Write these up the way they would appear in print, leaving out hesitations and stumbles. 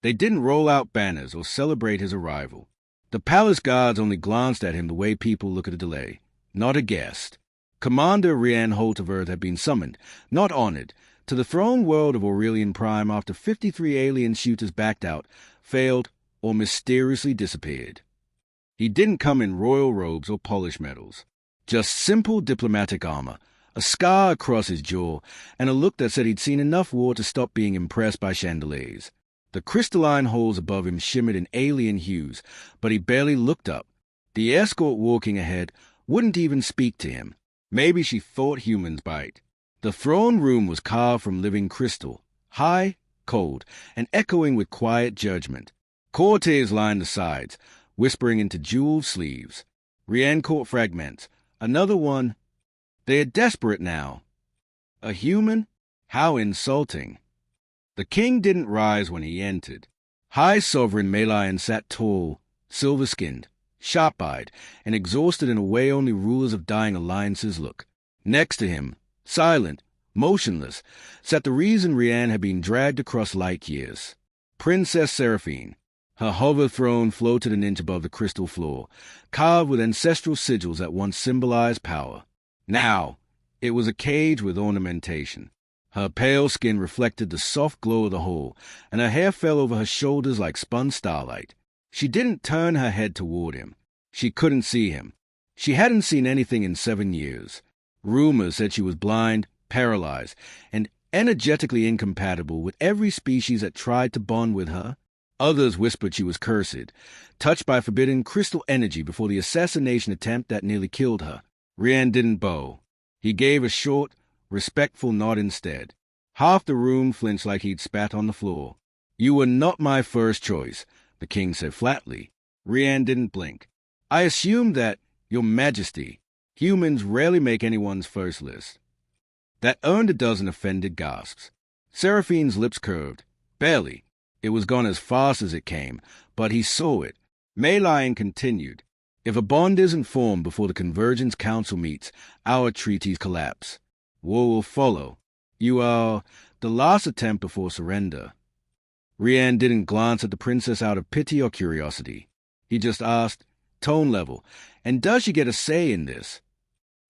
They didn't roll out banners or celebrate his arrival. The palace guards only glanced at him the way people look at a delay, not a guest. Commander Rian Holt of Earth had been summoned, not honored, to the throne world of Aurelian Prime after 53 alien shooters backed out, failed, or mysteriously disappeared. He didn't come in royal robes or polished medals. Just simple diplomatic armor, a scar across his jaw, and a look that said he'd seen enough war to stop being impressed by chandeliers. The crystalline holes above him shimmered in alien hues, but he barely looked up. The escort walking ahead wouldn't even speak to him. Maybe she thought humans bite. The throne room was carved from living crystal, high, cold, and echoing with quiet judgment. Courtiers lined the sides, whispering into jeweled sleeves. Rian caught fragments. Another one. They are desperate now. A human? How insulting. The king didn't rise when he entered. High Sovereign Melian sat tall, silver-skinned, sharp-eyed, and exhausted in a way only rulers of dying alliances look. Next to him, silent, motionless, sat the reason Rian had been dragged across light years. Princess Seraphine. Her hover throne floated an inch above the crystal floor, carved with ancestral sigils that once symbolized power. Now, it was a cage with ornamentation. Her pale skin reflected the soft glow of the whole, and her hair fell over her shoulders like spun starlight. She didn't turn her head toward him. She couldn't see him. She hadn't seen anything in 7 years. Rumors said she was blind, paralyzed, and energetically incompatible with every species that tried to bond with her. Others whispered she was cursed, touched by forbidden crystal energy before the assassination attempt that nearly killed her. Rian didn't bow. He gave a short, respectful nod instead. Half the room flinched like he'd spat on the floor. "You were not my first choice," the king said flatly. Rian didn't blink. "I assumed that, Your Majesty, humans rarely make anyone's first list." That earned a dozen offended gasps. Seraphine's lips curved. Barely. It was gone as fast as it came, but he saw it. Melian continued. "If a bond isn't formed before the Convergence Council meets, our treaties collapse. War will follow. You are the last attempt before surrender." Rian didn't glance at the princess out of pity or curiosity. He just asked, tone level, "And does she get a say in this?"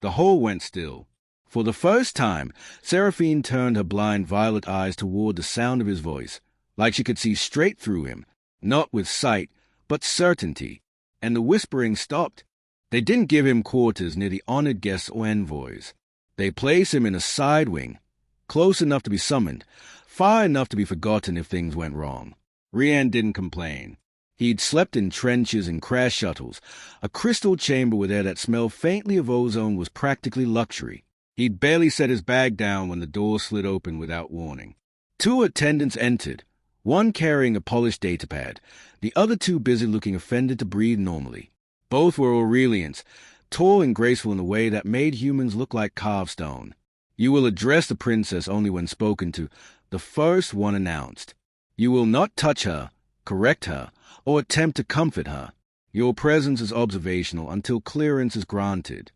The whole went still. For the first time, Seraphine turned her blind violet eyes toward the sound of his voice, like she could see straight through him, not with sight, but certainty. And the whispering stopped. They didn't give him quarters near the honored guests or envoys. They placed him in a side wing, close enough to be summoned, far enough to be forgotten if things went wrong. Rian didn't complain. He'd slept in trenches and crash shuttles. A crystal chamber with air that smelled faintly of ozone was practically luxury. He'd barely set his bag down when the door slid open without warning. 2 attendants entered, one carrying a polished datapad, the other 2 busy looking offended to breathe normally. Both were Aurelians, tall and graceful in a way that made humans look like carved stone. "You will address the princess only when spoken to," the first one announced. "You will not touch her, correct her, or attempt to comfort her. Your presence is observational until clearance is granted."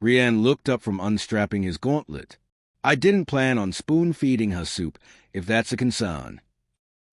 Rian looked up from unstrapping his gauntlet. "I didn't plan on spoon-feeding her soup, if that's a concern."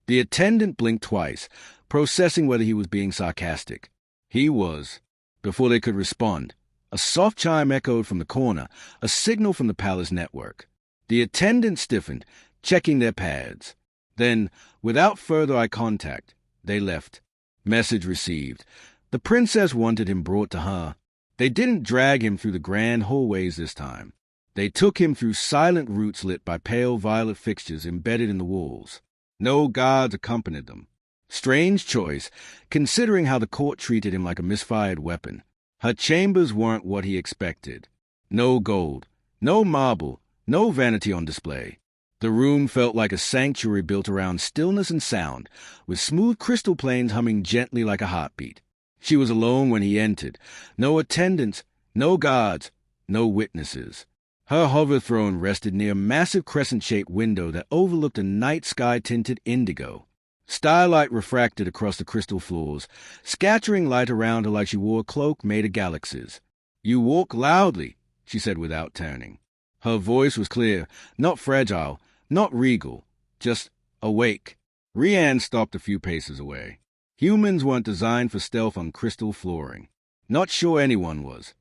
The attendant blinked twice, processing whether he was being sarcastic. He was. Before they could respond, a soft chime echoed from the corner, a signal from the palace network. The attendant stiffened, checking their pads. Then, without further eye contact, they left. Message received. The princess wanted him brought to her. They didn't drag him through the grand hallways this time. They took him through silent routes lit by pale violet fixtures embedded in the walls. No guards accompanied them. Strange choice, considering how the court treated him like a misfired weapon. Her chambers weren't what he expected. No gold, no marble, no vanity on display. The room felt like a sanctuary built around stillness and sound, with smooth crystal planes humming gently like a heartbeat. She was alone when he entered. No attendants, no guards, no witnesses. Her hover throne rested near a massive crescent-shaped window that overlooked a night sky tinted indigo. Starlight refracted across the crystal floors, scattering light around her like she wore a cloak made of galaxies. "You walk loudly," she said without turning. Her voice was clear, not fragile, not regal, just awake. Rianne stopped a few paces away. Humans weren't designed for stealth on crystal flooring. Not sure anyone was.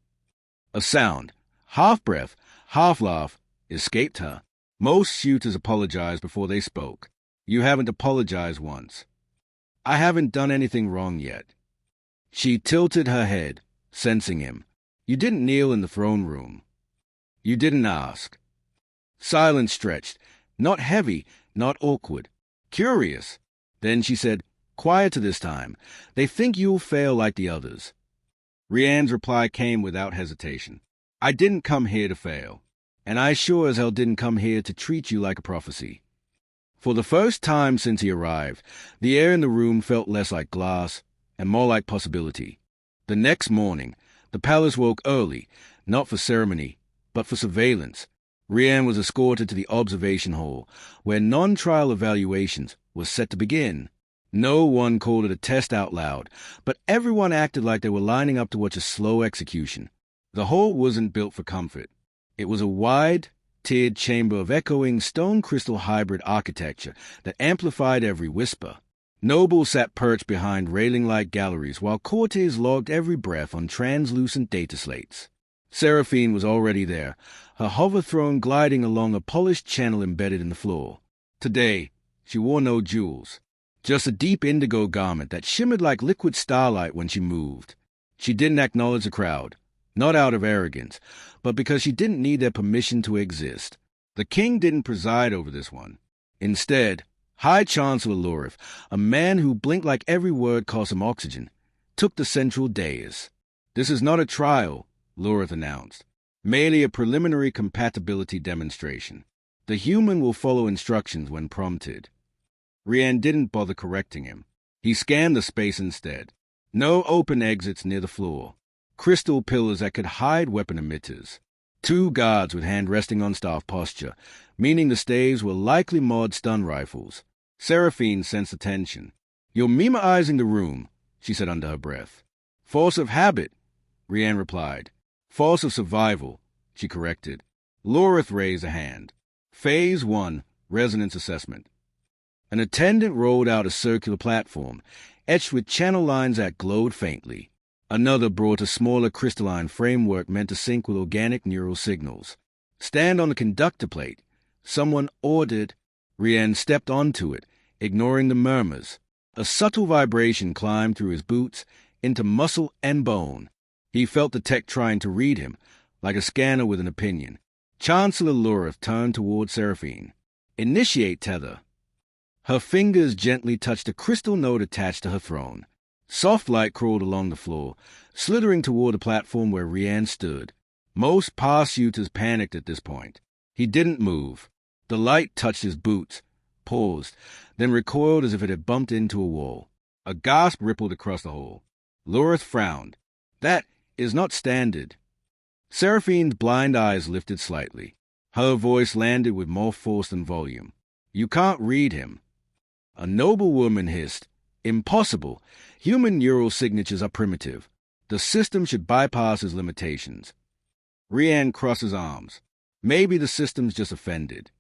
A sound, half-breath, half-laugh, escaped her. Most shooters apologized before they spoke. You haven't apologized once. I haven't done anything wrong yet. She tilted her head, sensing him. You didn't kneel in the throne room. You didn't ask. Silence stretched, not heavy, not awkward. Curious. Then she said, quieter this time. They think you'll fail like the others. Rianne's reply came without hesitation. I didn't come here to fail. And I sure as hell didn't come here to treat you like a prophecy. For the first time since he arrived, the air in the room felt less like glass and more like possibility. The next morning, the palace woke early, not for ceremony, but for surveillance. Rianne was escorted to the observation hall, where non-trial evaluations were set to begin. No one called it a test out loud, but everyone acted like they were lining up to watch a slow execution. The hall wasn't built for comfort. It was a wide, tiered chamber of echoing stone-crystal hybrid architecture that amplified every whisper. Nobles sat perched behind railing-like galleries while courtiers logged every breath on translucent data slates. Seraphine was already there, her hover throne gliding along a polished channel embedded in the floor. Today, she wore no jewels, just a deep indigo garment that shimmered like liquid starlight when she moved. She didn't acknowledge the crowd, not out of arrogance, but because she didn't need their permission to exist. The king didn't preside over this one. Instead, High Chancellor Lorith, a man who blinked like every word cost him oxygen, took the central dais. This is not a trial, Lorith announced, merely a preliminary compatibility demonstration. The human will follow instructions when prompted. Rianne didn't bother correcting him. He scanned the space instead. No open exits near the floor. Crystal pillars that could hide weapon emitters. 2 guards with hand resting on staff posture, meaning the staves were likely mod stun rifles. Seraphine sensed the tension. You're memoizing the room, she said under her breath. Force of habit, Rianne replied. Force of survival, she corrected. Lorith raised a hand. Phase 1, resonance assessment. An attendant rolled out a circular platform, etched with channel lines that glowed faintly. Another brought a smaller crystalline framework meant to sync with organic neural signals. Stand on the conductor plate, someone ordered. Rianne stepped onto it, ignoring the murmurs. A subtle vibration climbed through his boots, into muscle and bone. He felt the tech trying to read him, like a scanner with an opinion. Chancellor Lorith turned toward Seraphine. Initiate tether. Her fingers gently touched a crystal node attached to her throne. Soft light crawled along the floor, slithering toward the platform where Rianne stood. Most past shooters panicked at this point. He didn't move. The light touched his boots, paused, then recoiled as if it had bumped into a wall. A gasp rippled across the hall. Lorith frowned. That is not standard. Seraphine's blind eyes lifted slightly. Her voice landed with more force than volume. You can't read him. A noble woman hissed. Impossible. Human neural signatures are primitive. The system should bypass his limitations. Rianne crossed his arms. Maybe the system's just offended.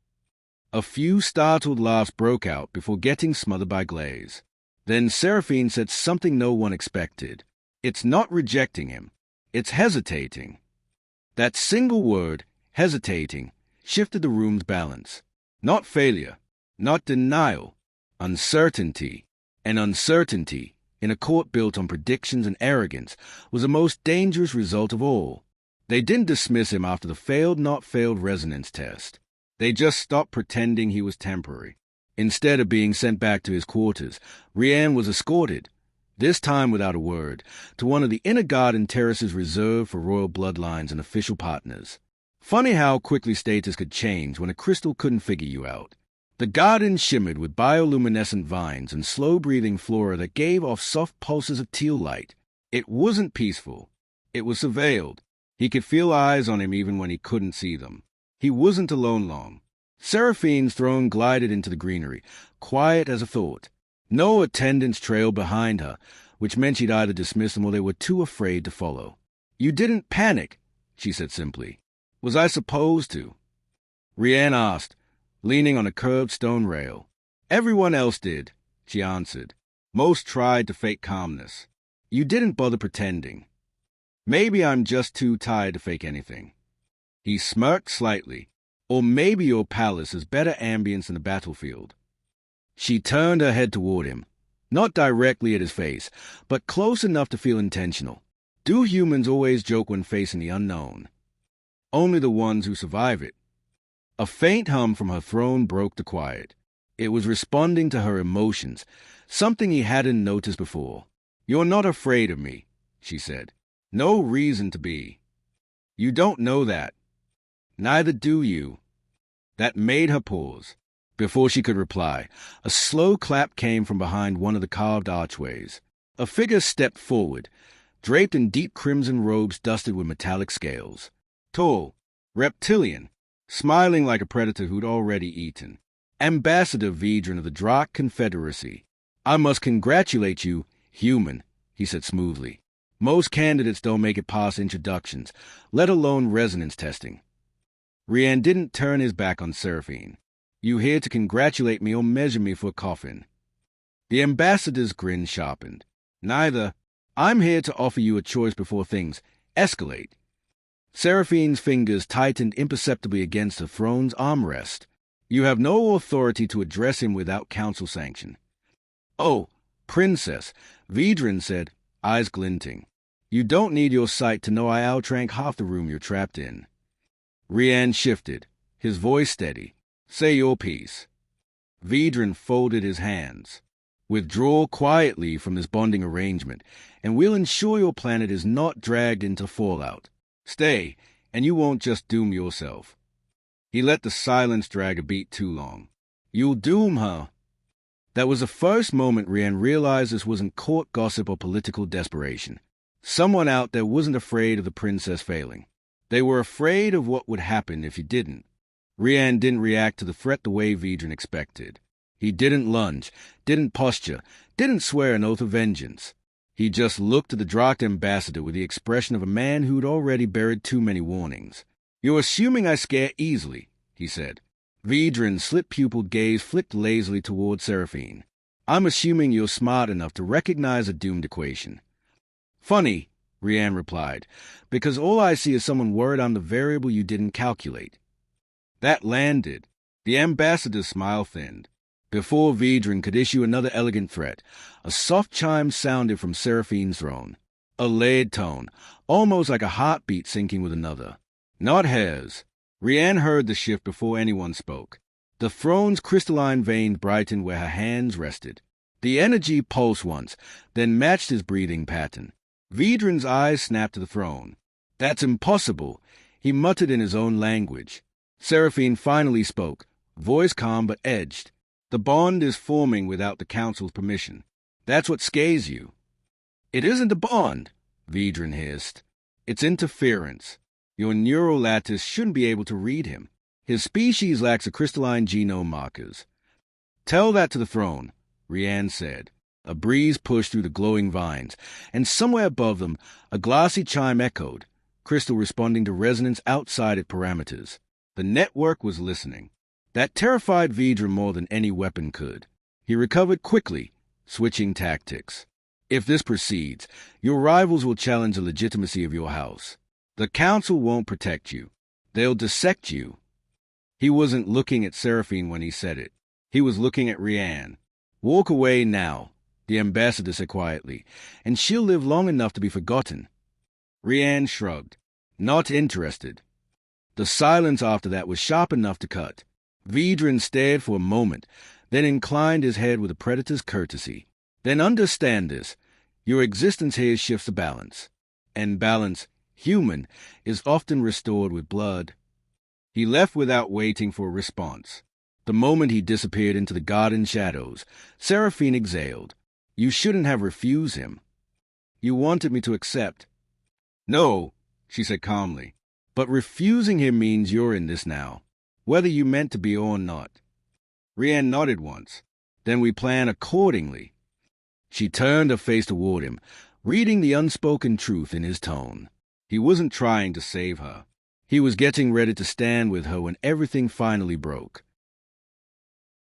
A few startled laughs broke out before getting smothered by glaze. Then Seraphine said something no one expected. It's not rejecting him. It's hesitating. That single word, hesitating, shifted the room's balance. Not failure, not denial, uncertainty. And uncertainty, in a court built on predictions and arrogance, was the most dangerous result of all. They didn't dismiss him after the failed-not-failed resonance test. They just stopped pretending he was temporary. Instead of being sent back to his quarters, Rianne was escorted, this time without a word, to one of the inner garden terraces reserved for royal bloodlines and official partners. Funny how quickly status could change when a crystal couldn't figure you out. The garden shimmered with bioluminescent vines and slow-breathing flora that gave off soft pulses of teal light. It wasn't peaceful. It was surveilled. He could feel eyes on him even when he couldn't see them. He wasn't alone long. Seraphine's throne glided into the greenery, quiet as a thought. No attendants trailed behind her, which meant she'd either dismiss them or they were too afraid to follow. You didn't panic, she said simply. Was I supposed to? Rianne asked, leaning on a curved stone rail. Everyone else did, she answered. Most tried to fake calmness. You didn't bother pretending. Maybe I'm just too tired to fake anything. He smirked slightly. Or maybe your palace has better ambience than the battlefield. She turned her head toward him, not directly at his face, but close enough to feel intentional. Do humans always joke when facing the unknown? Only the ones who survive it. A faint hum from her throne broke the quiet. It was responding to her emotions, something he hadn't noticed before. You're not afraid of me, she said. No reason to be. You don't know that. Neither do you. That made her pause. Before she could reply, a slow clap came from behind one of the carved archways. A figure stepped forward, draped in deep crimson robes dusted with metallic scales. Tall, reptilian, smiling like a predator who'd already eaten. Ambassador Vedran of the Drakh Confederacy. I must congratulate you, human, he said smoothly. Most candidates don't make it past introductions, let alone resonance testing. Rian didn't turn his back on Seraphine. You here to congratulate me or measure me for a coffin? The ambassador's grin sharpened. Neither. I'm here to offer you a choice before things escalate. Seraphine's fingers tightened imperceptibly against the throne's armrest. You have no authority to address him without council sanction. Oh, princess, Vedran said, eyes glinting. You don't need your sight to know I outrank half the room you're trapped in. Rian shifted, his voice steady. Say your piece. Vedran folded his hands. Withdraw quietly from this bonding arrangement, and we'll ensure your planet is not dragged into fallout. Stay, and you won't just doom yourself. He let the silence drag a beat too long. You'll doom her. That was the first moment Rian realized this wasn't court gossip or political desperation. Someone out there wasn't afraid of the princess failing. They were afraid of what would happen if he didn't. Rian didn't react to the threat the way Vedran expected. He didn't lunge, didn't posture, didn't swear an oath of vengeance. He just looked at the Drakh ambassador with the expression of a man who'd already buried too many warnings. You're assuming I scare easily, he said. Vedran's slit-pupiled gaze flicked lazily toward Seraphine. I'm assuming you're smart enough to recognize a doomed equation. Funny, Rian replied, because all I see is someone worried I'm the variable you didn't calculate. That landed. The ambassador's smile thinned. Before Vedran could issue another elegant threat, a soft chime sounded from Seraphine's throne. A layered tone, almost like a heartbeat syncing with another. Not hers. Rian heard the shift before anyone spoke. The throne's crystalline veins brightened where her hands rested. The energy pulsed once, then matched his breathing pattern. Vedran's eyes snapped to the throne. That's impossible, he muttered in his own language. Seraphine finally spoke, voice calm but edged. The bond is forming without the council's permission. That's what scares you. It isn't a bond, Vedran hissed. It's interference. Your neural lattice shouldn't be able to read him. His species lacks the crystalline genome markers. Tell that to the throne, Rian said. A breeze pushed through the glowing vines, and somewhere above them, a glassy chime echoed, crystal responding to resonance outside its parameters. The network was listening. That terrified Vedran more than any weapon could. He recovered quickly, switching tactics. If this proceeds, your rivals will challenge the legitimacy of your house. The council won't protect you. They'll dissect you. He wasn't looking at Seraphine when he said it. He was looking at Rian. Walk away now, the ambassador said quietly, and she'll live long enough to be forgotten. Rian shrugged. Not interested. The silence after that was sharp enough to cut. Vedran stared for a moment, then inclined his head with a predator's courtesy. Then understand this. Your existence here shifts the balance. And balance, human, is often restored with blood. He left without waiting for a response. The moment he disappeared into the garden shadows, Seraphine exhaled. You shouldn't have refused him. You wanted me to accept. No, she said calmly. But refusing him means you're in this now, whether you meant to be or not. Rian nodded once. Then we plan accordingly. She turned her face toward him, reading the unspoken truth in his tone. He wasn't trying to save her. He was getting ready to stand with her when everything finally broke.